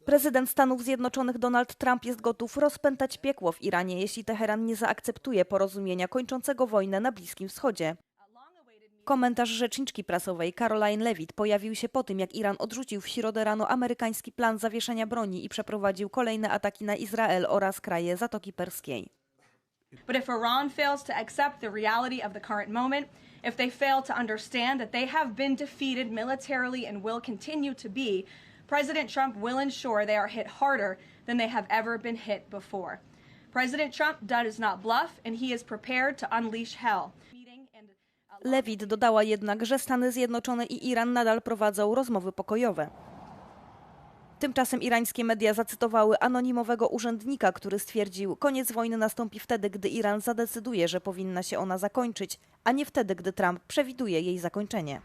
Prezydent Stanów Zjednoczonych Donald Trump jest gotów rozpętać piekło w Iranie, jeśli Teheran nie zaakceptuje porozumienia kończącego wojnę na Bliskim Wschodzie. Komentarz rzeczniczki prasowej Caroline Levitt pojawił się po tym, jak Iran odrzucił w środę rano amerykański plan zawieszenia broni i przeprowadził kolejne ataki na Izrael oraz kraje Zatoki Perskiej. But if Iran fails to accept the reality of the current moment, if they fail to understand that they have been defeated militarily and will continue to be, President Trump will ensure they are hit harder than they have ever been hit before. President Trump does not bluff and he is prepared to unleash hell. Levitt dodała jednak, że Stany Zjednoczone i Iran nadal prowadzą rozmowy pokojowe. Tymczasem irańskie media zacytowały anonimowego urzędnika, który stwierdził, koniec wojny nastąpi wtedy, gdy Iran zadecyduje, że powinna się ona zakończyć, a nie wtedy, gdy Trump przewiduje jej zakończenie.